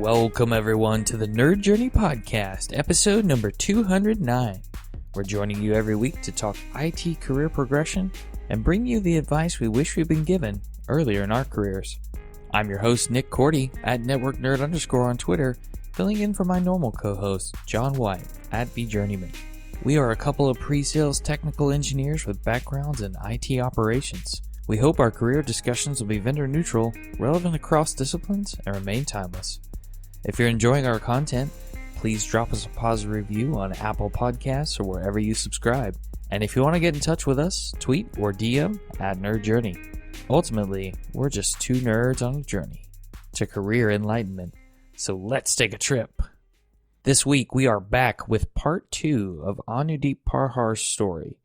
Welcome, everyone, to the Nerd Journey Podcast, episode number 209. We're joining you every week to talk IT career progression and bring you the advice we wish we'd been given earlier in our careers. I'm your host, Nick Cordy, at NetworkNerd_ on Twitter, filling in for my normal co-host, John White, at BJourneyman. We are a couple of pre-sales technical engineers with backgrounds in IT operations. We hope our career discussions will be vendor neutral, relevant across disciplines, and remain timeless. If you're enjoying our content, please drop us a positive review on Apple Podcasts or wherever you subscribe. And if you want to get in touch with us, tweet or DM at Nerd Journey. Ultimately, we're just two nerds on a journey to career enlightenment. So let's take a trip. This week, we are back with part 2 of Anudeep Parhar's story.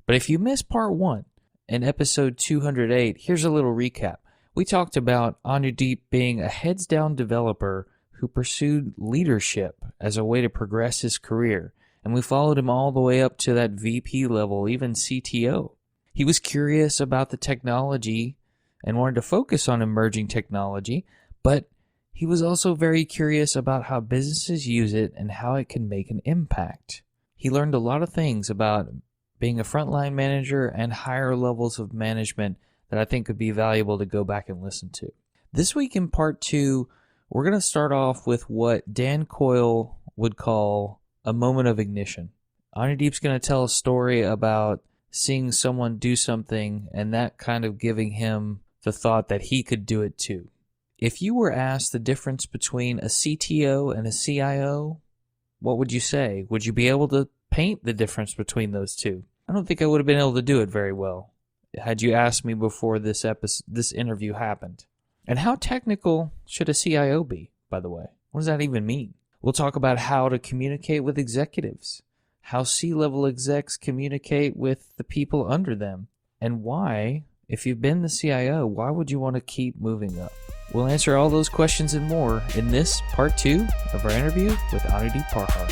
But if you missed part 1 in episode 208, here's a little recap. We talked about Anudeep being a heads-down developer who pursued leadership as a way to progress his career, and we followed him all the way up to that VP level, even CTO. He was curious about the technology and wanted to focus on emerging technology, but he was also very curious about how businesses use it and how it can make an impact. He learned a lot of things about being a frontline manager and higher levels of management that I think could be valuable to go back and listen to. This week in part 2, we're going to start off with what Dan Coyle would call a moment of ignition. Anudeep's going to tell a story about seeing someone do something and that kind of giving him the thought that he could do it too. If you were asked the difference between a CTO and a CIO, what would you say? Would you be able to paint the difference between those two? I don't think I would have been able to do it very well had you asked me before this interview happened. And how technical should a CIO be, by the way? What does that even mean? We'll talk about how to communicate with executives, how C-level execs communicate with the people under them, and why, if you've been the CIO, why would you want to keep moving up? We'll answer all those questions and more in this part 2 of our interview with Anudeep Parhar.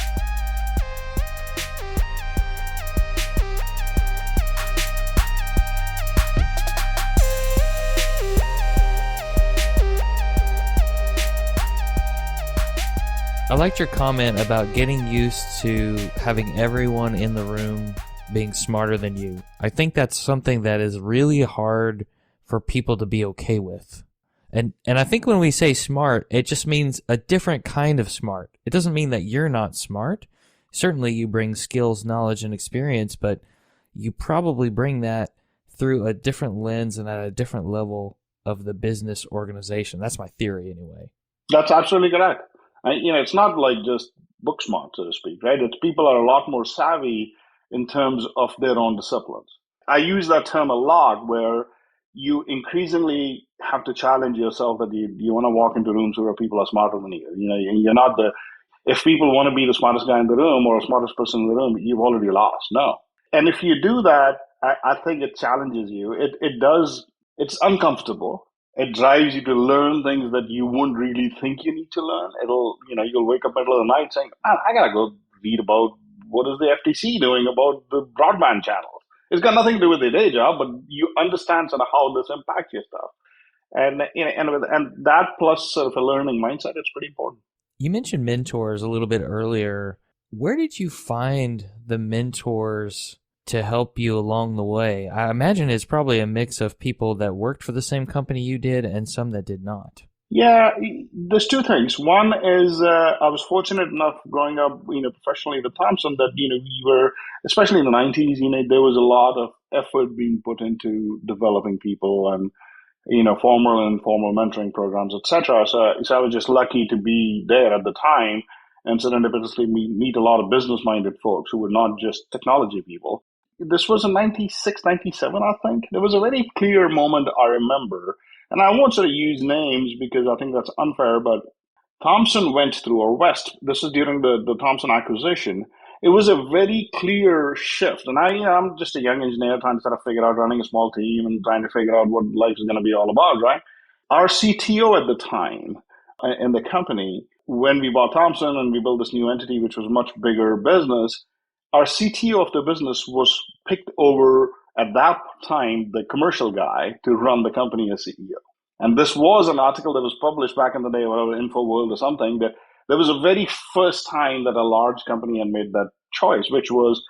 I liked your comment about getting used to having everyone in the room being smarter than you. I think that's something that is really hard for people to be okay with. And I think when we say smart, it just means a different kind of smart. It doesn't mean that you're not smart. Certainly you bring skills, knowledge, and experience, but you probably bring that through a different lens and at a different level of the business organization. That's my theory anyway. That's absolutely correct. It's not like just book smart, so to speak, right? It's people are a lot more savvy in terms of their own disciplines. I use that term a lot where you increasingly have to challenge yourself that you want to walk into rooms where people are smarter than you. You're not if people want to be the smartest guy in the room or the smartest person in the room, you've already lost. No. And if you do that, I think it challenges you. It's uncomfortable. It drives you to learn things that you wouldn't really think you need to learn. You'll wake up middle of the night saying, man, I got to go read about what is the FTC doing about the broadband channels. It's got nothing to do with your day job, but you understand sort of how this impacts your stuff. And that plus sort of a learning mindset, it's pretty important. You mentioned mentors a little bit earlier. Where did you find the mentors to help you along the way? I imagine it's probably a mix of people that worked for the same company you did and some that did not. Yeah, there's two things. One is I was fortunate enough growing up, professionally with Thomson that, we were, especially in the 90s, there was a lot of effort being put into developing people and, formal and informal mentoring programs, etc. So I was just lucky to be there at the time and serendipitously meet a lot of business-minded folks who were not just technology people. This was in 96, 97, I think. There was a very clear moment I remember, and I won't sort of use names because I think that's unfair, but Thomson went through, or West, this is during the Thomson acquisition. It was a very clear shift. And I'm just a young engineer trying to sort of figure out running a small team and trying to figure out what life is going to be all about, right? Our CTO at the time in the company, when we bought Thomson and we built this new entity, which was a much bigger business, our CTO of the business was picked over at that time, the commercial guy, to run the company as CEO. And this was an article that was published back in the day, whatever, InfoWorld or something, that there was a very first time that a large company had made that choice, which was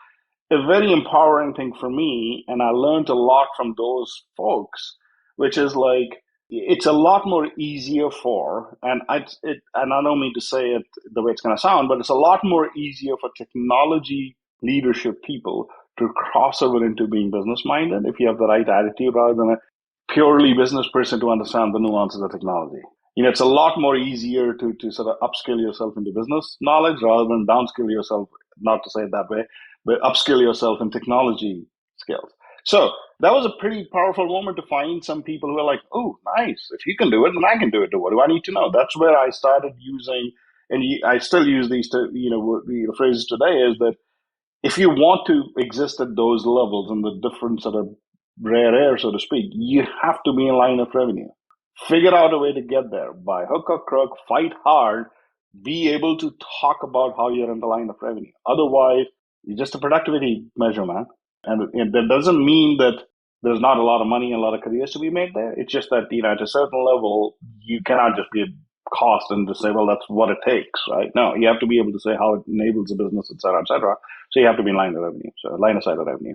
a very empowering thing for me. And I learned a lot from those folks, which is like, it's a lot more easier for, and I don't mean to say it the way it's going to sound, but it's a lot more easier for technology leadership people to cross over into being business minded if you have the right attitude rather than a purely business person to understand the nuances of technology. It's a lot more easier to sort of upskill yourself into business knowledge rather than downskill yourself, not to say it that way, but upskill yourself in technology skills. So that was a pretty powerful moment to find some people who are like, oh, nice. If you can do it, then I can do it. What do I need to know? That's where I started using, and I still use these, the phrases today is that if you want to exist at those levels and the different sort of rare air, so to speak, you have to be in line of revenue. Figure out a way to get there by hook or crook, fight hard, be able to talk about how you're in the line of revenue. Otherwise, you're just a productivity measure, man. And that doesn't mean that there's not a lot of money and a lot of careers to be made there. It's just that, at a certain level, you cannot just be a cost and just say, well, that's what it takes, right? No, you have to be able to say how it enables the business, et cetera, et cetera. So you have to be in line of revenue. So line of sight of revenue.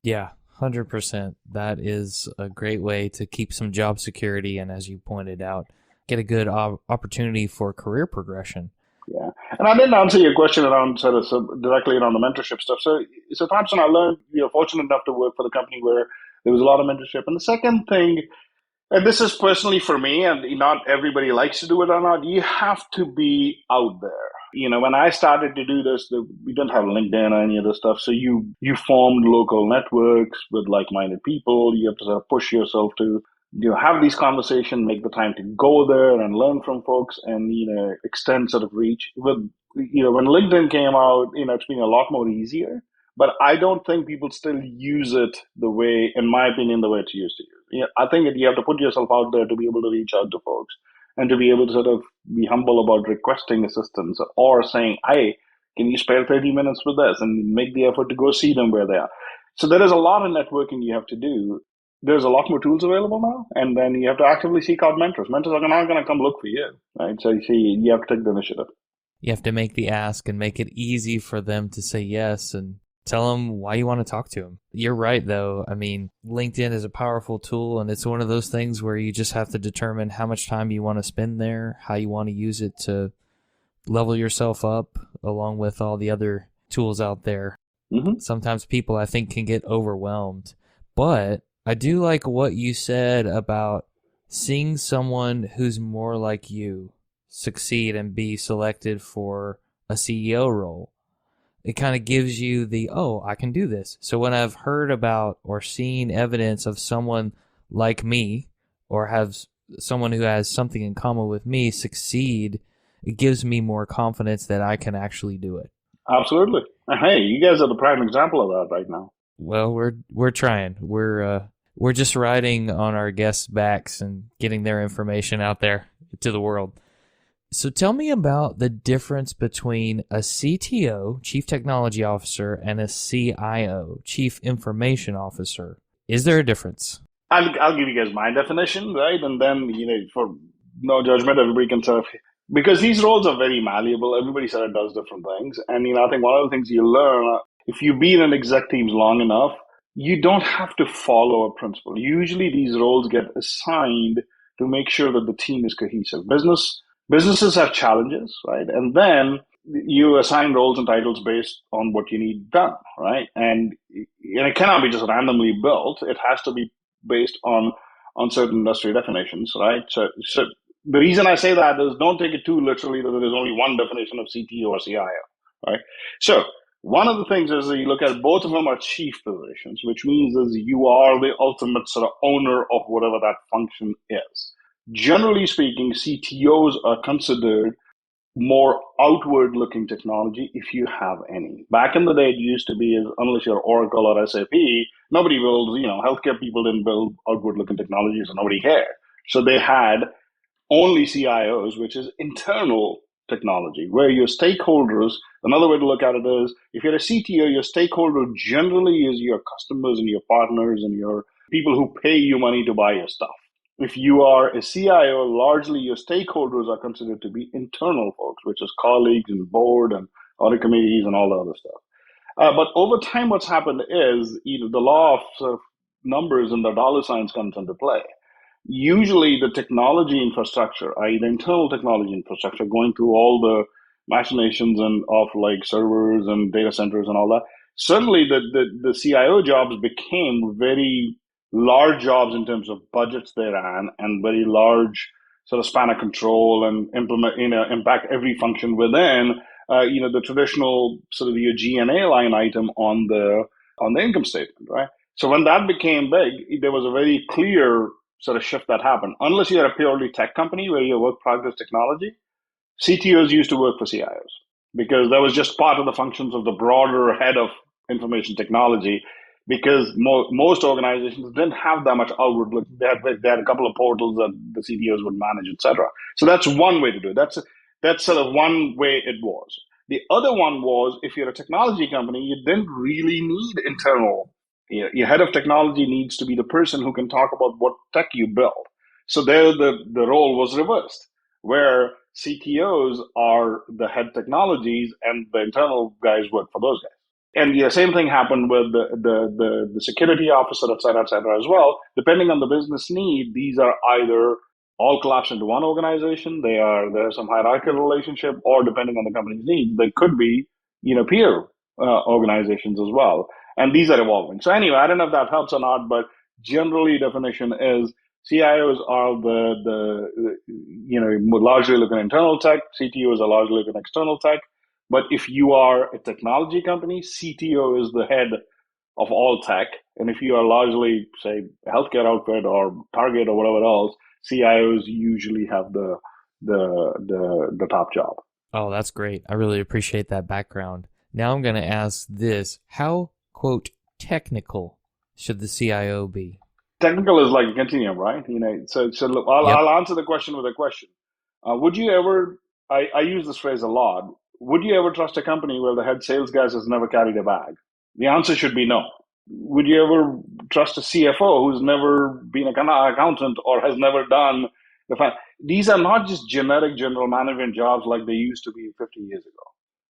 Yeah, 100%. That is a great way to keep some job security and, as you pointed out, get a good opportunity for career progression. Yeah. And I didn't answer your question around directly around the mentorship stuff. So Thompson, I learned, fortunate enough to work for the company where there was a lot of mentorship. And the second thing, and this is personally for me, and not everybody likes to do it or not, you have to be out there. When I started to do this, we didn't have LinkedIn or any of this stuff. So you formed local networks with like-minded people. You have to sort of push yourself to have these conversations, make the time to go there and learn from folks and, extend sort of reach. With, when LinkedIn came out, it's been a lot more easier, but I don't think people still use it the way, in my opinion, the way it's used to use. I think that you have to put yourself out there to be able to reach out to folks and to be able to sort of be humble about requesting assistance or saying, hey, can you spare 30 minutes with this, and make the effort to go see them where they are. So there is a lot of networking you have to do. There's a lot more tools available now, and then you have to actively seek out mentors. Mentors are not going to come look for you, right? So you have to take the initiative. You have to make the ask and make it easy for them to say yes and tell them why you want to talk to them. You're right, though. I mean, LinkedIn is a powerful tool, and it's one of those things where you just have to determine how much time you want to spend there, how you want to use it to level yourself up, along with all the other tools out there. Mm-hmm. Sometimes people, I think, can get overwhelmed. But I do like what you said about seeing someone who's more like you succeed and be selected for a CEO role. It kind of gives you the, oh, I can do this. So when I've heard about or seen evidence of someone like me or have someone who has something in common with me succeed, it gives me more confidence that I can actually do it. Absolutely. Hey, you guys are the prime example of that right now. Well, we're trying. We're just riding on our guests' backs and getting their information out there to the world. So tell me about the difference between a CTO, Chief Technology Officer, and a CIO, Chief Information Officer. Is there a difference? I'll give you guys my definition, right? And then, for no judgment, everybody can sort of, because these roles are very malleable. Everybody sort of does different things. And, I think one of the things you learn, if you've been in exec teams long enough, you don't have to follow a principle. Usually these roles get assigned to make sure that the team is cohesive. Businesses have challenges, right? And then you assign roles and titles based on what you need done, right? And it cannot be just randomly built. It has to be based on certain industry definitions, right? So the reason I say that is don't take it too literally that there is only one definition of CTO or CIO, right? So one of the things is that you look at both of them are chief positions, which means is you are the ultimate sort of owner of whatever that function is. Generally speaking, CTOs are considered more outward-looking technology if you have any. Back in the day, it used to be, unless you're Oracle or SAP, nobody builds, healthcare people didn't build outward-looking technology, so nobody cared. So they had only CIOs, which is internal technology, where your stakeholders, another way to look at it is, if you're a CTO, your stakeholder generally is your customers and your partners and your people who pay you money to buy your stuff. If you are a CIO, largely your stakeholders are considered to be internal folks, which is colleagues and board and audit committees and all the other stuff. But over time, what's happened is the law of sort of numbers and the dollar signs comes into play. Usually, the technology infrastructure, i.e., the internal technology infrastructure, going through all the machinations and of like servers and data centers and all that. Suddenly, the CIO jobs became very large jobs in terms of budgets they ran and very large sort of span of control and impact every function within the traditional sort of your G&A line item on the income statement, right? So when that became big, there was a very clear sort of shift that happened. Unless you're a purely tech company where you work progress technology, CTOs used to work for CIOs because that was just part of the functions of the broader head of information technology. Because most organizations didn't have that much outward look. They had a couple of portals that the CTOs would manage, etc. So that's one way to do it. That's sort of one way it was. The other one was if you're a technology company, you didn't really need internal. Your head of technology needs to be the person who can talk about what tech you build. So there, the role was reversed, where CTOs are the head technologies and the internal guys work for those guys. And the same thing happened with the security officer, et cetera, as well. Depending on the business need, these are either all collapsed into one organization. There's some hierarchical relationship, or depending on the company's needs, they could be peer organizations as well. And these are evolving. So anyway, I don't know if that helps or not, but generally definition is CIOs are largely looking at internal tech. CTOs are largely looking at external tech. But if you are a technology company, CTO is the head of all tech. And if you are largely, say, a healthcare outfit or Target or whatever else, CIOs usually have the top job. Oh, that's great. I really appreciate that background. Now I'm going to ask this. How, quote, technical should the CIO be? Technical is like a continuum, right? So look, I'll answer the question with a question. Would you ever, I use this phrase a lot, would you ever trust a company where the head sales guy has never carried a bag? The answer should be no. Would you ever trust a CFO who's never been an accountant or has never done These are not just generic general management jobs like they used to be 50 years ago.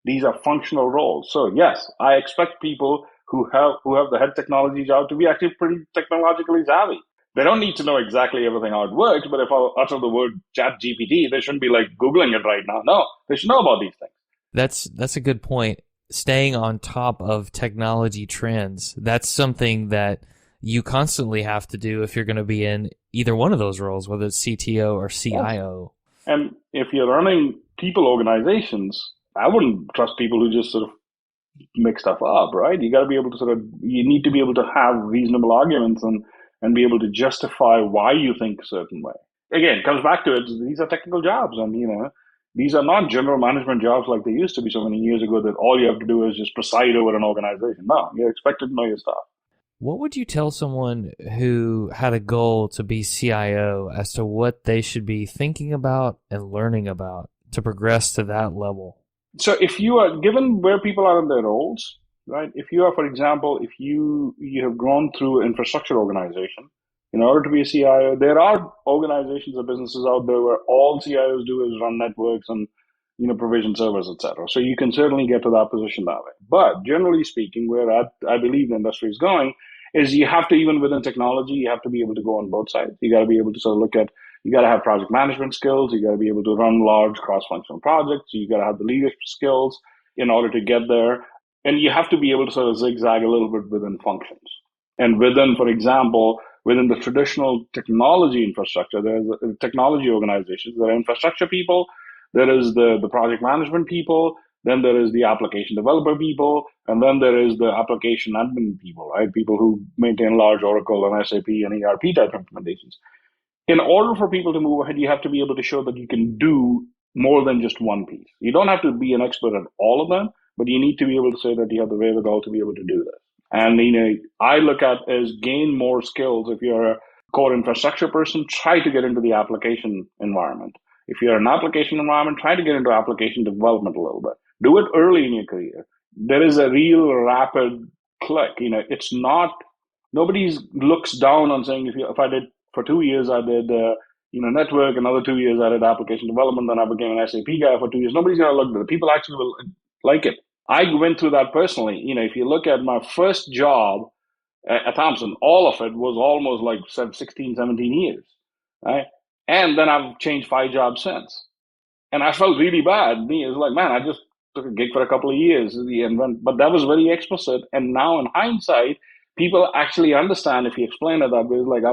These are functional roles. So yes, I expect people who have the head technology job to be actually pretty technologically savvy. They don't need to know exactly everything how it works, but if I utter the word chat GPT, they shouldn't be like Googling it right now. No, they should know about these things. That's a good point. Staying on top of technology trends, that's something that you constantly have to do if you're going to be in either one of those roles, whether it's CTO or CIO. And if you're running people organizations, I wouldn't trust people who just sort of make stuff up, right? You got to be able to you need to be able to have reasonable arguments and be able to justify why you think a certain way. Again, it comes back to it. These are technical jobs, and these are not general management jobs like they used to be so many years ago that all you have to do is just preside over an organization. No, you're expected to know your stuff. What would you tell someone who had a goal to be CIO as to what they should be thinking about and learning about to progress to that level? So if you are, given where people are in their roles, right? If you are, for example, if you have gone through an infrastructure organization, in order to be a CIO, there are organizations or businesses out there where all CIOs do is run networks and provision servers, etc. So you can certainly get to that position that way. But generally speaking, where I believe the industry is going is you have to, even within technology, you have to be able to go on both sides. You got to be able to sort of look at, you got to have project management skills. You got to be able to run large cross-functional projects. You got to have the leadership skills in order to get there. And you have to be able to sort of zigzag a little bit within functions. And within, for example, within the traditional technology infrastructure, there's technology organizations, there are infrastructure people, there is the project management people, then there is the application developer people, and then there is the application admin people, right? People who maintain large Oracle and SAP and ERP type implementations. In order for people to move ahead, you have to be able to show that you can do more than just one piece. You don't have to be an expert at all of them, but you need to be able to say that you have the wherewithal to be able to do this. And I look at as gain more skills. If you're a core infrastructure person, try to get into the application environment. If you're an application environment, try to get into application development a little bit. Do it early in your career. There is a real rapid click. It's not, nobody looks down on saying if I did For 2 years, I did network. Another 2 years, I did application development. Then I became an SAP guy for 2 years. Nobody's gonna look at it. People actually will like it. I went through that personally. If you look at my first job at Thomson, all of it was almost like 16, 17 years, right? And then I've changed 5 jobs since. And I felt really bad. It was like, man, I just took a gig for a couple of years, but that was very explicit. And now, in hindsight, people actually understand if you explain it that way. It's like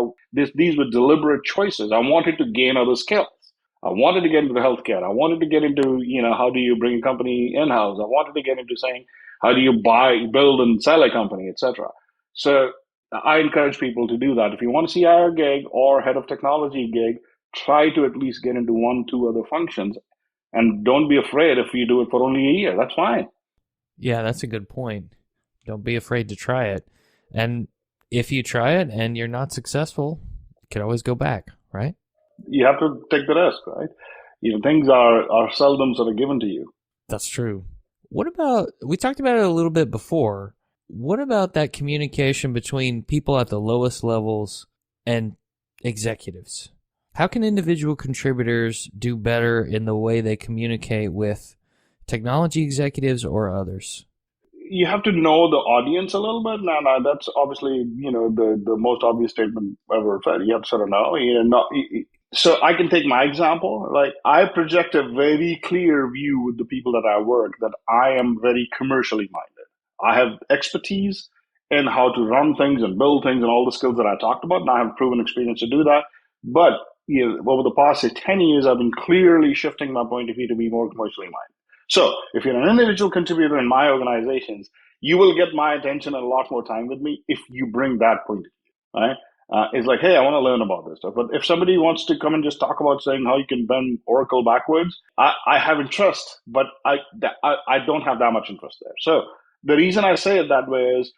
these were deliberate choices. I wanted to gain other skills. I wanted to get into healthcare. I wanted to get into how do you bring a company in house. I wanted to get into saying how do you build, and sell a company, etc. So I encourage people to do that. If you want to CIO gig or head of technology gig, try to at least get into 1, 2 other functions, and don't be afraid if you do it for only a year. That's fine. Yeah, that's a good point. Don't be afraid to try it. And if you try it and you're not successful, you can always go back, right? You have to take the risk, right? Things are seldom sort of given to you. That's true. What about, we talked about it a little bit before. What about that communication between people at the lowest levels and executives? How can individual contributors do better in the way they communicate with technology executives or others? You have to know the audience a little bit. Now that's obviously, the most obvious statement ever said. You have to sort of know. So I can take my example. Like, I project a very clear view with the people that I work that I am very commercially minded. I have expertise in how to run things and build things and all the skills that I talked about, and I have proven experience to do that. But over the past, say, 10 years, I've been clearly shifting my point of view to be more commercially minded. So if you're an individual contributor in my organizations, you will get my attention and a lot more time with me if you bring that point of view, right? It's like, hey, I want to learn about this stuff. But if somebody wants to come and just talk about saying how you can bend Oracle backwards, I have interest, but I don't have that much interest there. So the reason I say it that way is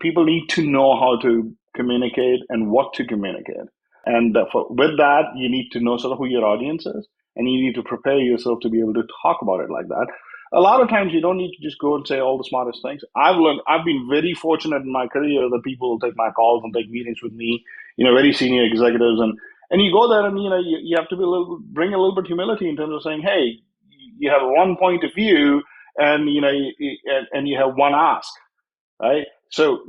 people need to know how to communicate and what to communicate. And with that, you need to know sort of who your audience is, and you need to prepare yourself to be able to talk about it like that. A lot of times you don't need to just go and say all the smartest things. I've been very fortunate in my career that people will take my calls and take meetings with me, very senior executives. And you go there and, you have to bring a little bit of humility in terms of saying, hey, you have one point of view and, and you have one ask, right? So,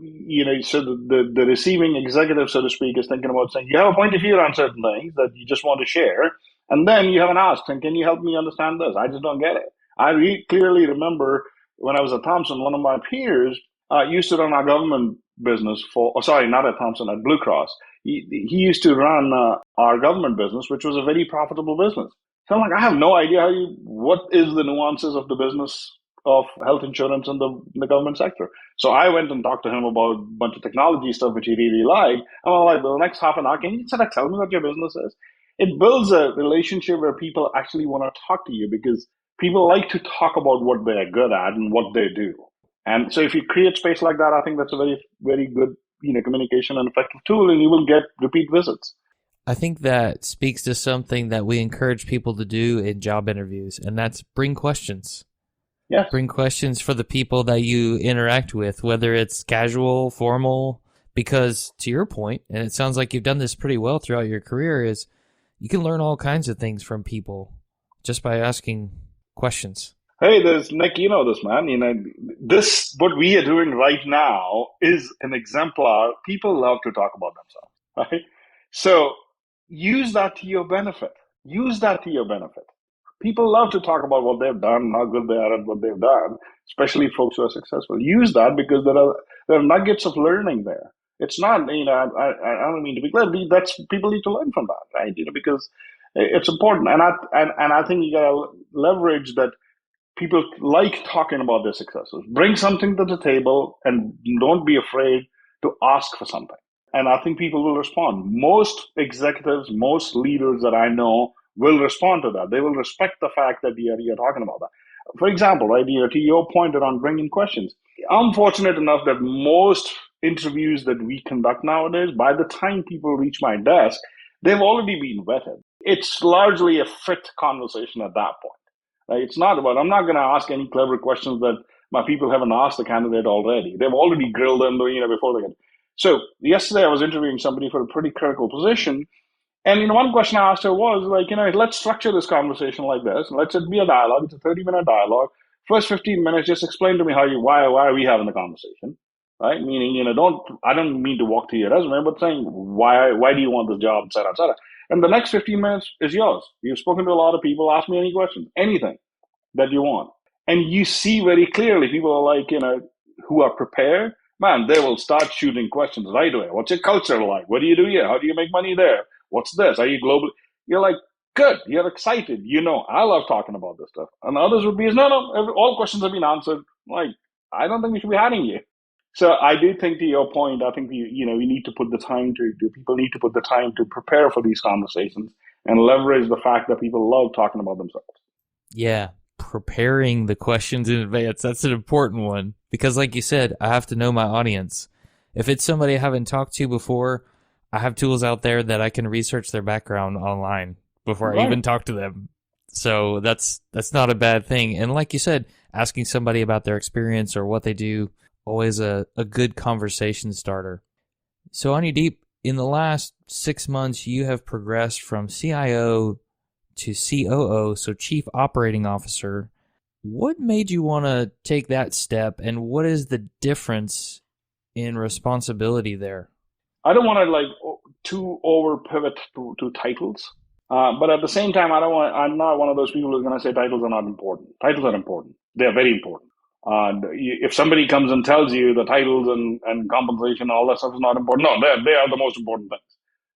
so the receiving executive, so to speak, is thinking about saying, you have a point of view on certain things that you just want to share. And then you have an ask, and can you help me understand this? I just don't get it. I clearly remember when I was at Thomson, one of my peers used to run our government business not at Thomson, at Blue Cross. He used to run our government business, which was a very profitable business. So I'm like, I have no idea what is the nuances of the business of health insurance in the government sector. So I went and talked to him about a bunch of technology stuff, which he really liked. And I'm like, the next half an hour, can you sort of tell me what your business is? It builds a relationship where people actually want to talk to you because people like to talk about what they're good at and what they do. And so if you create space like that, I think that's a very, very good, communication and effective tool, and you will get repeat visits. I think that speaks to something that we encourage people to do in job interviews, and that's bring questions. Yes. Bring questions for the people that you interact with, whether it's casual, formal, because to your point, and it sounds like you've done this pretty well throughout your career, is you can learn all kinds of things from people just by asking questions. Hey, Nick, you know this, man. This, what we are doing right now is an exemplar. People love to talk about themselves, right? So use that to your benefit. Use that to your benefit. People love to talk about what they've done, how good they are at what they've done, especially folks who are successful. Use that because there are nuggets of learning there. It's not, I don't mean to be clear, that's, people need to learn from that, right? Because it's important. And I think you got to leverage that. People like talking about their successes. Bring something to the table and don't be afraid to ask for something. And I think people will respond. Most executives, most leaders that I know will respond to that. They will respect the fact that you're talking about that. For example, right, to your point around bringing questions, I'm fortunate enough that most interviews that we conduct nowadays, by the time people reach my desk, they've already been vetted. It's largely a fit conversation at that point. It's not about, I'm not going to ask any clever questions that my people haven't asked the candidate already. They've already grilled them, before they get. So yesterday I was interviewing somebody for a pretty critical position. And one question I asked her was like, let's structure this conversation like this. Let's it be a dialogue. It's a 30-minute dialogue. First 15 minutes, just explain to me why are we having the conversation, right? Meaning, I don't mean to walk through your resume, but saying why do you want this job, et cetera, et cetera. And the next 15 minutes is yours. You've spoken to a lot of people. Ask me any questions, anything that you want. And you see very clearly people are like, who are prepared, man, they will start shooting questions right away. What's your culture like? What do you do here? How do you make money there? What's this? Are you global? You're like, good. You're excited. I love talking about this stuff. And others would be, no, all questions have been answered. Like, I don't think we should be having you. So I do think, to your point, I think we need to put the time to do. People need to put the time to prepare for these conversations and leverage the fact that people love talking about themselves. Yeah, preparing the questions in advance. That's an important one because, like you said, I have to know my audience. If it's somebody I haven't talked to before, I have tools out there that I can research their background online before I even talk to them. So that's not a bad thing. And like you said, asking somebody about their experience or what they do, always a good conversation starter. So Anudeep, in the last 6 months, you have progressed from CIO to COO, so Chief Operating Officer. What made you want to take that step, and what is the difference in responsibility there? I don't want to too over pivot to titles, but at the same time, I'm not one of those people who's going to say titles are not important. Titles are important. They're very important. If somebody comes and tells you the titles and compensation and all that stuff is not important, no, they are the most important things.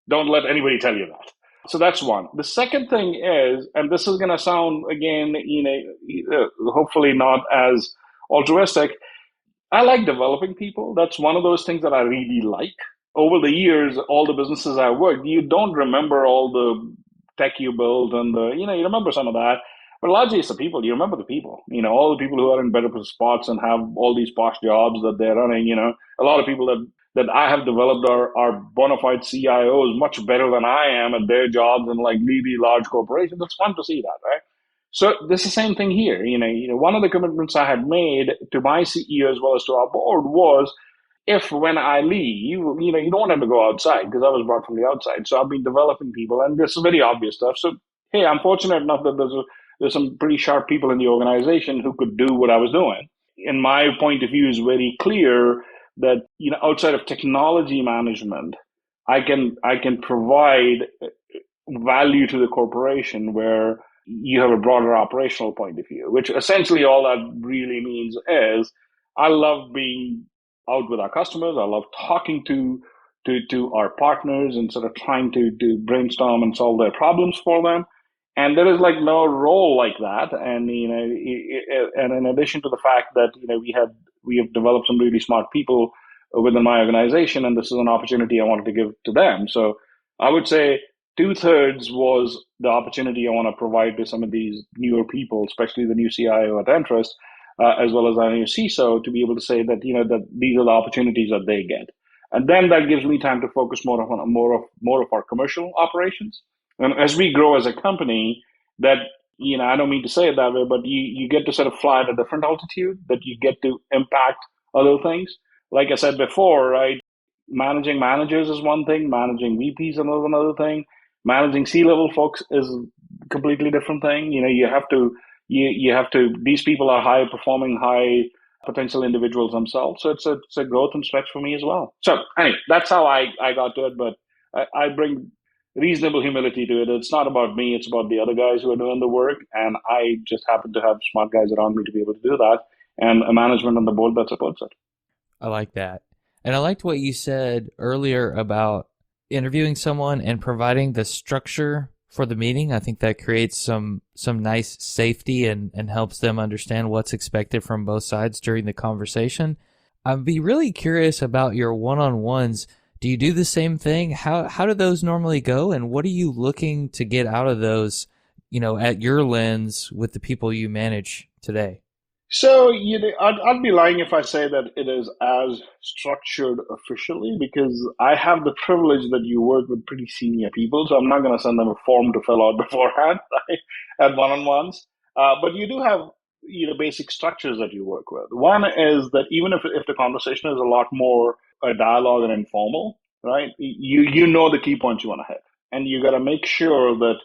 Don't let anybody tell you that. So that's one. The second thing is, and this is going to sound again, hopefully not as altruistic. I like developing people. That's one of those things that I really like. Over the years, all the businesses I worked, you don't remember all the tech you built and you remember some of that. But largely it's the people. You remember the people. All the people who are in better spots and have all these posh jobs that they're running. A lot of people that I have developed are bona fide CIOs much better than I am at their jobs in really large corporations. It's fun to see that, right? So this is the same thing here. One of the commitments I had made to my CEO as well as to our board was, if when I leave, you don't want them to go outside because I was brought from the outside. So I've been developing people, and this is very obvious stuff. So hey, I'm fortunate enough that there's some pretty sharp people in the organization who could do what I was doing. And my point of view is very clear that outside of technology management, I can provide value to the corporation where you have a broader operational point of view, which essentially all that really means is I love being out with our customers. I love talking to our partners and sort of trying to brainstorm and solve their problems for them. And there is no role like that. And and in addition to the fact that we have developed some really smart people within my organization, and this is an opportunity I wanted to give to them. So I would say 2/3 was the opportunity I want to provide to some of these newer people, especially the new CIO at Entrust, as well as our new CISO, to be able to say that that these are the opportunities that they get, and then that gives me time to focus more of our commercial operations. And as we grow as a company, that I don't mean to say it that way, but you get to sort of fly at a different altitude, that you get to impact other things. Like I said before, right? Managing managers is one thing, managing VPs is another thing. Managing C-level folks is a completely different thing. You have to, these people are high performing, high potential individuals themselves. So it's a growth and stretch for me as well. So anyway, that's how I got to it. But I bring reasonable humility to it. It's not about me. It's about the other guys who are doing the work. And I just happen to have smart guys around me to be able to do that, and a management on the board that supports it. I like that. And I liked what you said earlier about interviewing someone and providing the structure for the meeting. I think that creates some nice safety and helps them understand what's expected from both sides during the conversation. I'd be really curious about your one-on-ones. Do you do the same thing? How do those normally go? And what are you looking to get out of those, at your lens with the people you manage today? So I'd be lying if I say that it is as structured officially, because I have the privilege that you work with pretty senior people, so I'm not going to send them a form to fill out beforehand, right, at one-on-ones. But you do have basic structures that you work with. One is that even if the conversation is a lot more a dialogue and informal, right? You know the key points you want to hit, and you got to make sure that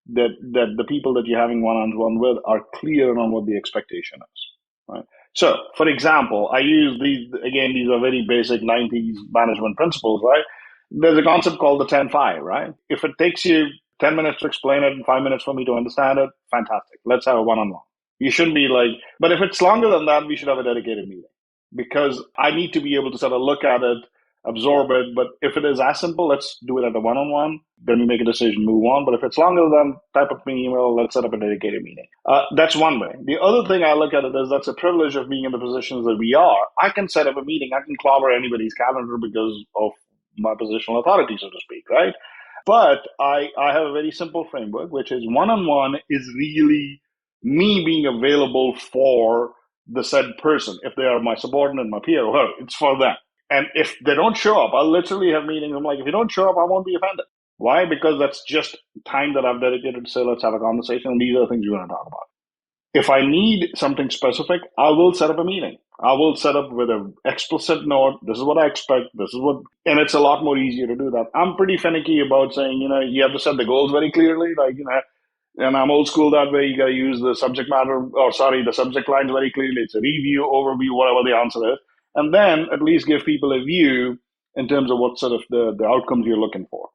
the people that you're having one-on-one with are clear on what the expectation is, right? So, for example, I use these again. These are very basic '90s management principles, right? There's a concept called the 10-5, right? If it takes you 10 minutes to explain it and 5 minutes for me to understand it, fantastic. Let's have a one-on-one. You shouldn't be like, but if it's longer than that, we should have a dedicated meeting because I need to be able to sort of look at it, absorb it. But if it is as simple, let's do it at a one-on-one. Then we make a decision, move on. But if it's longer than type of me email, let's set up a dedicated meeting. That's one way. The other thing I look at it is that's a privilege of being in the positions that we are. I can set up a meeting. I can clobber anybody's calendar because of my positional authority, so to speak, right? But I have a very simple framework, which is one-on-one is really me being available for the said person. If they are my subordinate, my peer, or it's for them. And if they don't show up, I'll literally have meetings. I'm like, if you don't show up, I won't be offended. Why? Because that's just time that I've dedicated to say, let's have a conversation. And these are the things we want to talk about. If I need something specific, I will set up a meeting. I will set up with an explicit note. This is what I expect. This is what, and it's a lot more easier to do that. I'm pretty finicky about saying, you have to set the goals very clearly. And I'm old school that way. You got to use the subject lines very clearly. It's a review, overview, whatever the answer is. And then at least give people a view in terms of what sort of the outcomes you're looking for.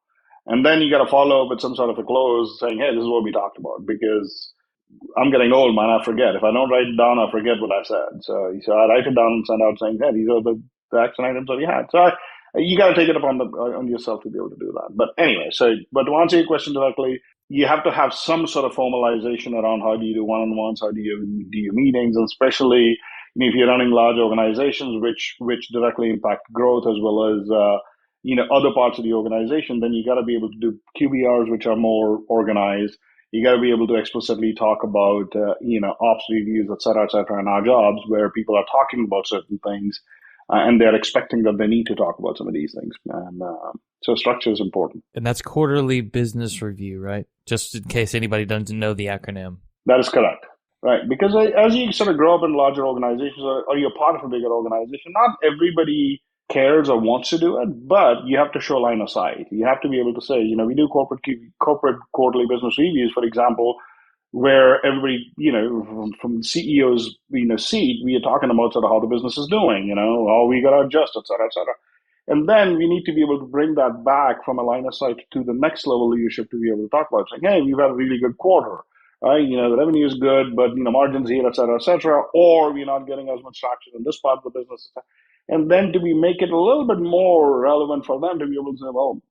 And then you got to follow up with some sort of a close saying, hey, this is what we talked about, because I'm getting old, man. I forget. If I don't write it down, I forget what I said. So I write it down and send out saying, hey, these are the action items that we had. So you got to take it upon on yourself to be able to do that. But anyway, but to answer your question directly, you have to have some sort of formalization around how do you do one-on-ones, how do you do your meetings, and especially if you're running large organizations which directly impact growth as well as other parts of the organization, then you got to be able to do QBRs which are more organized. You got to be able to explicitly talk about ops reviews, et cetera, in our jobs where people are talking about certain things and they're expecting that they need to talk about some of these things. And so structure is important. And that's quarterly business review, right? Just in case anybody doesn't know the acronym. That is correct. Right. Because as you sort of grow up in larger organizations or you're part of a bigger organization, not everybody cares or wants to do it, but you have to show line of sight. You have to be able to say, we do corporate quarterly business reviews, for example, where everybody, from CEO's, seat, we are talking about sort of how the business is doing, how we got to adjust, et cetera, et cetera. And then we need to be able to bring that back from a line of sight to the next level leadership to be able to talk about saying, hey, we've had a really good quarter. Right? The revenue is good, but margins here, et cetera, or we're not getting as much traction in this part of the business. And then make it a little bit more relevant for them to be able to say, well,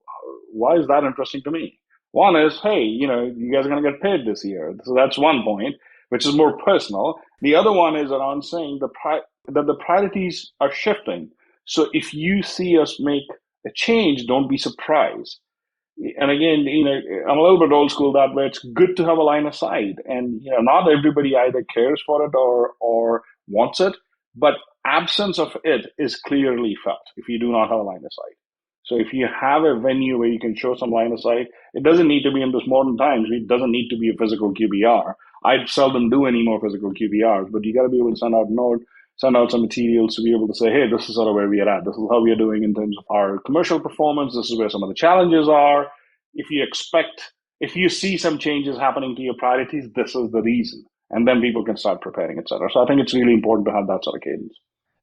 why is that interesting to me? One is, hey, you guys are going to get paid this year. So that's one point, which is more personal. The other one is around saying that the priorities are shifting. So if you see us make a change, don't be surprised. And again, I'm a little bit old school that way. It's good to have a line of sight, and not everybody either cares for it or wants it, but absence of it is clearly felt if you do not have a line of sight. So if you have a venue where you can show some line of sight, it doesn't need to be in this modern times. It doesn't need to be a physical QBR. I seldom do any more physical QBRs, but you got to be able to send out some materials to be able to say, hey, this is sort of where we are at. This is how we are doing in terms of our commercial performance. This is where some of the challenges are. If you see some changes happening to your priorities, this is the reason. And then people can start preparing, et cetera. So I think it's really important to have that sort of cadence.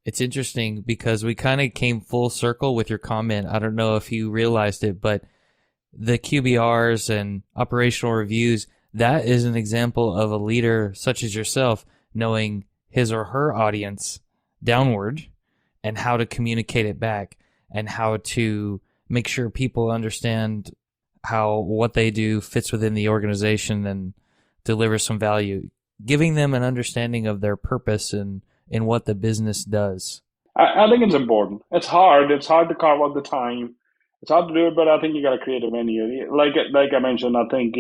It's interesting because we kind of came full circle with your comment. I don't know if you realized it, but the QBRs and operational reviews, that is an example of a leader such as yourself knowing his or her audience downward and how to communicate it back and how to make sure people understand how what they do fits within the organization and delivers some value, giving them an understanding of their purpose and what the business does. I think it's important. It's hard. It's hard to carve out the time. It's hard to do it, but I think you got to create a venue. Like I mentioned, I think,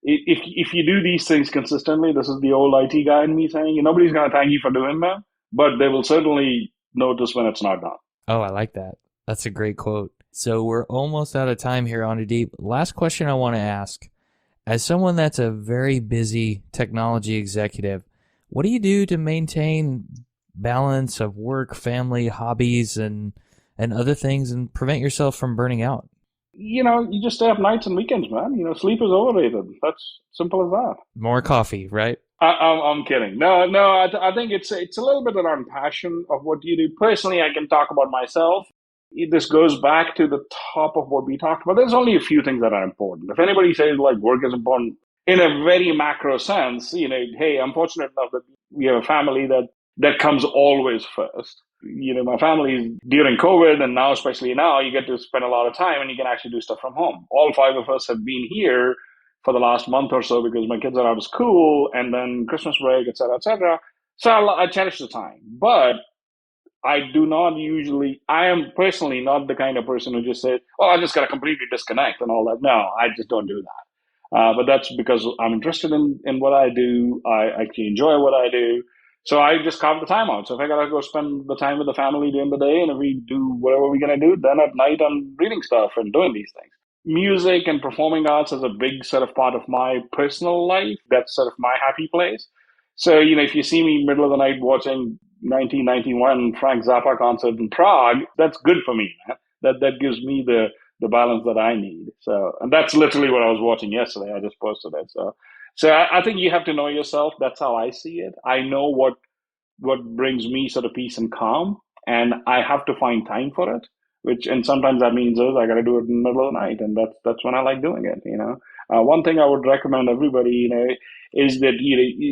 if you do these things consistently, this is the old IT guy in me saying, nobody's going to thank you for doing that, but they will certainly notice when it's not done. Oh, I like that. That's a great quote. So we're almost out of time here, Anudeep. Last question I want to ask. As someone that's a very busy technology executive, What do you do to maintain balance of work, family, hobbies, and other things and prevent yourself from burning out? You just stay up nights and weekends, man. Sleep is overrated. That's simple as that. More coffee, right? I'm kidding. No, no. I think it's a little bit around passion of what you do. Personally, I can talk about myself. This goes back to the top of what we talked about. There's only a few things that are important. If anybody says like work is important in a very macro sense, hey, I'm fortunate enough that we have a family that comes always first. My family is during COVID, and now, especially now, you get to spend a lot of time and you can actually do stuff from home. All five of us have been here for the last month or so because my kids are out of school and then Christmas break, et cetera, et cetera. So I cherish the time. But I am personally not the kind of person who just says, well, I just got to completely disconnect and all that. No, I just don't do that. But that's because I'm interested in what I do. I actually enjoy what I do. So I just carve the time out. So if I got to go spend the time with the family during the day, and if we do whatever we're going to do, then at night I'm reading stuff and doing these things. Music and performing arts is a big sort of part of my personal life. That's sort of my happy place. So, if you see me middle of the night watching 1991 Frank Zappa concert in Prague, that's good for me, man. That gives me the balance that I need. So, and that's literally what I was watching yesterday. I just posted it. So I think you have to know yourself. That's how I see it. I know what brings me sort of peace and calm, and I have to find time for it. And sometimes that means I got to do it in the middle of the night, and that's when I like doing it. One thing I would recommend everybody, is that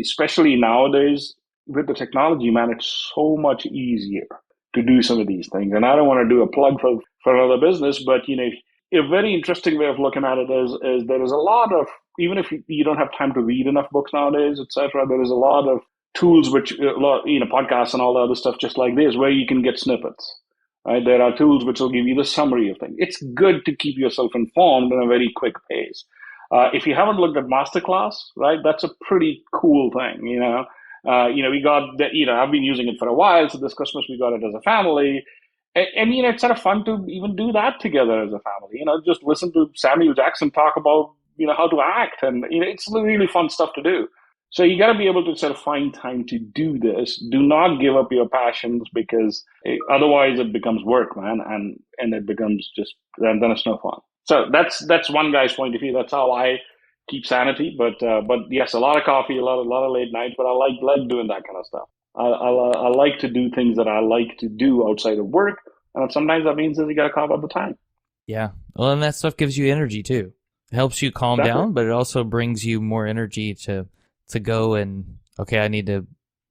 especially nowadays with the technology, man, it's so much easier to do some of these things. And I don't want to do a plug for another business, but a very interesting way of looking at it is there is a lot of, even if you don't have time to read enough books nowadays, etc., there is a lot of tools podcasts and all the other stuff just like this, where you can get snippets. Right? There are tools which will give you the summary of things. It's good to keep yourself informed in a very quick pace. If you haven't looked at Masterclass, right, that's a pretty cool thing. We got that. I've been using it for a while. So this Christmas we got it as a family, and it's sort of fun to even do that together as a family. Just listen to Samuel Jackson talk about how to act, and it's really fun stuff to do. So you got to be able to sort of find time to do this. Do not give up your passions, because otherwise it becomes work, man, and it becomes then it's no fun. So that's one guy's point of view. That's how I keep sanity. But yes, a lot of coffee, a lot of late nights. But I like doing that kind of stuff. I like to do things that I like to do outside of work, and sometimes that means that you got to carve out the time. Yeah, well, and that stuff gives you energy too. It helps you calm down, but it also brings you more energy to go and, okay, I need to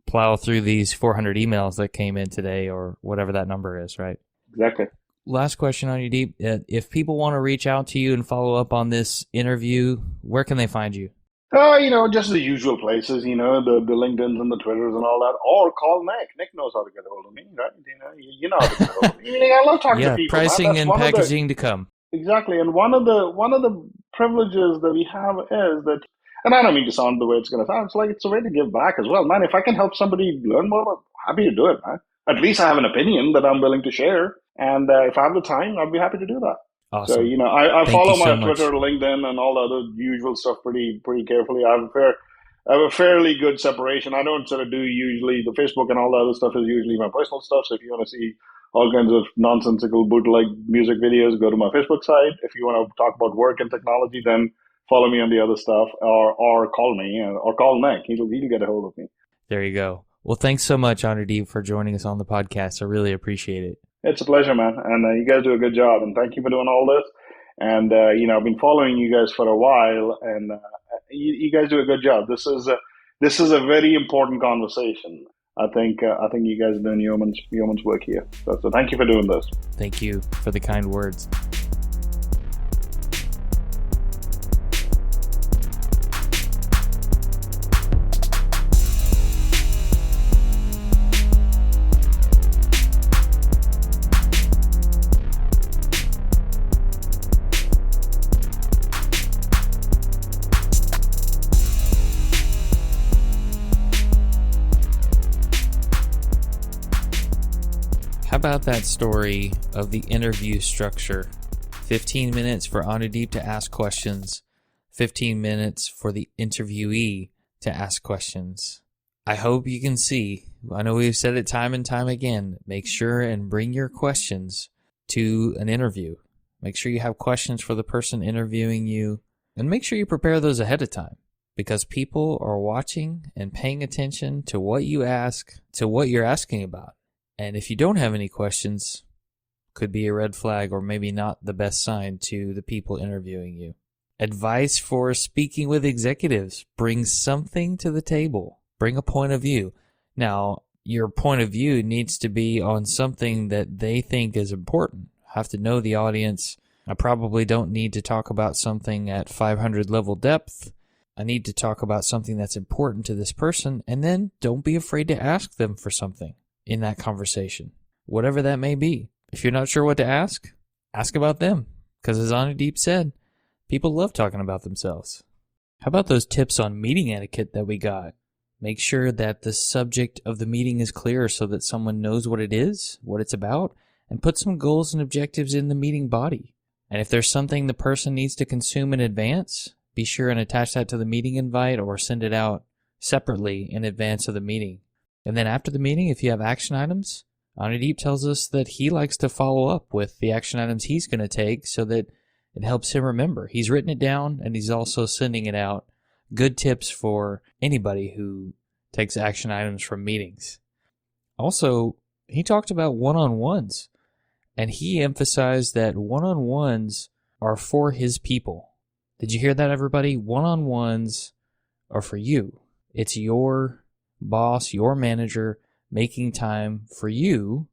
plow through these 400 emails that came in today, or whatever that number is, right? Exactly. Last question on Anudeep. If people want to reach out to you and follow up on this interview, where can they find you? Just the usual places, the LinkedIns and the Twitters and all that, or call Nick. Nick knows how to get a hold of me, right? You know how to get a hold of me. I love talking to people. Pricing and packaging to come. Exactly. And one of the privileges that we have is that, and I don't mean to sound the way it's going to sound, it's a way to give back as well. Man, if I can help somebody learn more, I'm happy to do it, man. At least I have an opinion that I'm willing to share. And if I have the time, I'd be happy to do that. Awesome. So, I follow my Twitter, LinkedIn, and all the other usual stuff pretty carefully. I have a fairly good separation. I don't sort of do usually the Facebook and all the other stuff is usually my personal stuff. So if you want to see all kinds of nonsensical bootleg music videos, go to my Facebook site. If you want to talk about work and technology, then follow me on the other stuff, or call me, or call Nick. He'll get a hold of me. There you go. Well, thanks so much, Anudeep, for joining us on the podcast. I really appreciate it. It's a pleasure, man. And you guys do a good job. And thank you for doing all this. And, I've been following you guys for a while, and you guys do a good job. This is a very important conversation. I think you guys are doing yeoman's work here. So thank you for doing this. Thank you for the kind words. How about that story of the interview structure? 15 minutes for Anudeep to ask questions, 15 minutes for the interviewee to ask questions. I hope you can see, I know we've said it time and time again, make sure and bring your questions to an interview. Make sure you have questions for the person interviewing you, and make sure you prepare those ahead of time, because people are watching and paying attention to what you ask, to what you're asking about. And if you don't have any questions, could be a red flag or maybe not the best sign to the people interviewing you. Advice for speaking with executives: bring something to the table. Bring a point of view. Now, your point of view needs to be on something that they think is important. Have to know the audience. I probably don't need to talk about something at 500 level depth. I need to talk about something that's important to this person, and then don't be afraid to ask them for something in that conversation, whatever that may be. If you're not sure what to ask about them, because as Anudeep said, people love talking about themselves. How about those tips on meeting etiquette that we got? Make sure that the subject of the meeting is clear so that someone knows what it is, what it's about, and put some goals and objectives in the meeting body. And if there's something the person needs to consume in advance, be sure and attach that to the meeting invite or send it out separately in advance of the meeting. And then after the meeting, if you have action items, Anudeep tells us that he likes to follow up with the action items he's going to take so that it helps him remember. He's written it down, and he's also sending it out. Good tips for anybody who takes action items from meetings. Also, he talked about one-on-ones, and he emphasized that one-on-ones are for his people. Did you hear that, everybody? One-on-ones are for you. It's your boss, your manager, making time for you,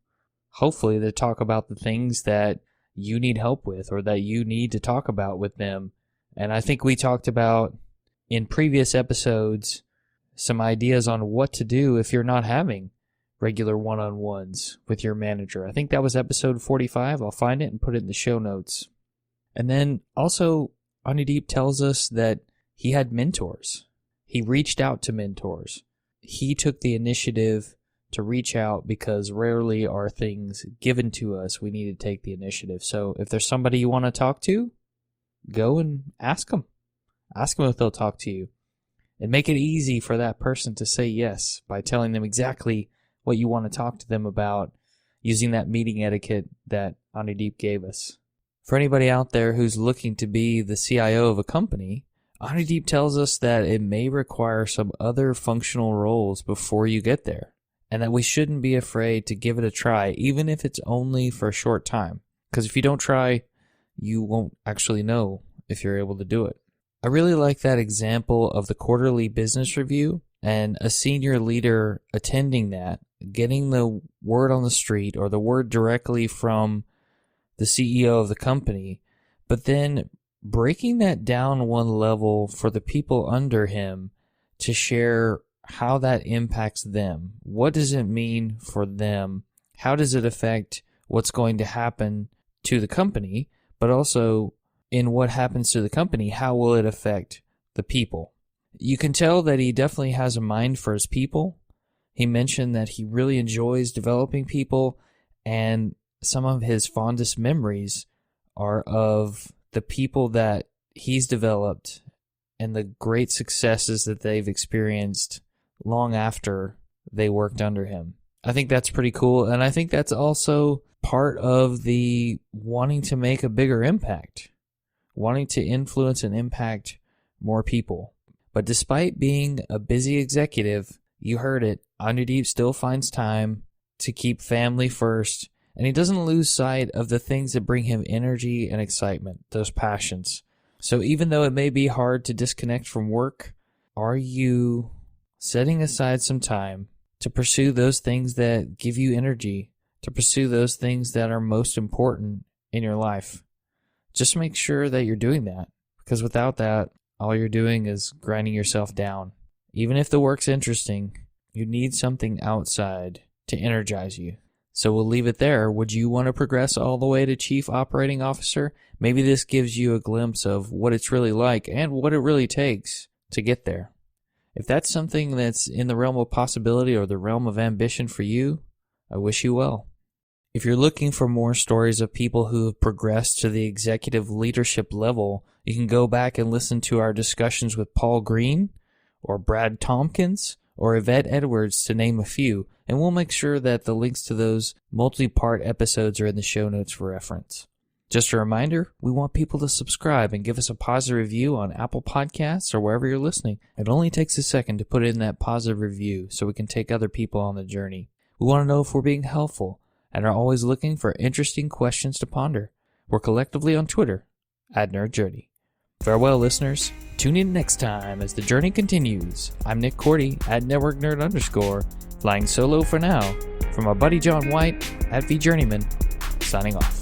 hopefully to talk about the things that you need help with or that you need to talk about with them. And I think we talked about in previous episodes some ideas on what to do if you're not having regular one-on-ones with your manager. I think that was episode 45. I'll find it and put it in the show notes. And then also, Anudeep tells us that he had mentors. He reached out to mentors. He took the initiative to reach out because rarely are things given to us. We need to take the initiative. So if there's somebody you want to talk to, go and ask them. Ask them if they'll talk to you. And make it easy for that person to say yes by telling them exactly what you want to talk to them about using that meeting etiquette that Anudeep gave us. For anybody out there who's looking to be the CIO of a company, Anudeep tells us that it may require some other functional roles before you get there, and that we shouldn't be afraid to give it a try, even if it's only for a short time. Because if you don't try, you won't actually know if you're able to do it. I really like that example of the quarterly business review and a senior leader attending that, getting the word on the street or the word directly from the CEO of the company, but then breaking that down one level for the people under him to share how that impacts them. What does it mean for them? How does it affect what's going to happen to the company? But also, in what happens to the company, how will it affect the people? You can tell that he definitely has a mind for his people. He mentioned that he really enjoys developing people, and some of his fondest memories are of the people that he's developed and the great successes that they've experienced long after they worked under him. I think that's pretty cool, and I think that's also part of the wanting to make a bigger impact, wanting to influence and impact more people. But despite being a busy executive, you heard it, Anudeep still finds time to keep family first, and he doesn't lose sight of the things that bring him energy and excitement, those passions. So even though it may be hard to disconnect from work, are you setting aside some time to pursue those things that give you energy, to pursue those things that are most important in your life? Just make sure that you're doing that, because without that, all you're doing is grinding yourself down. Even if the work's interesting, you need something outside to energize you. So we'll leave it there. Would you want to progress all the way to Chief Operating Officer? Maybe this gives you a glimpse of what it's really like and what it really takes to get there. If that's something that's in the realm of possibility or the realm of ambition for you, I wish you well. If you're looking for more stories of people who have progressed to the executive leadership level, you can go back and listen to our discussions with Paul Green or Brad Tompkins or Yvette Edwards, to name a few, and we'll make sure that the links to those multi-part episodes are in the show notes for reference. Just a reminder, we want people to subscribe and give us a positive review on Apple Podcasts or wherever you're listening. It only takes a second to put in that positive review so we can take other people on the journey. We want to know if we're being helpful and are always looking for interesting questions to ponder. We're collectively on Twitter @NerdJourney. Farewell, listeners. Tune in next time as the journey continues. I'm Nick Cordy @NetworkNerd_, flying solo for now, from our buddy John White @VJourneyman, signing off.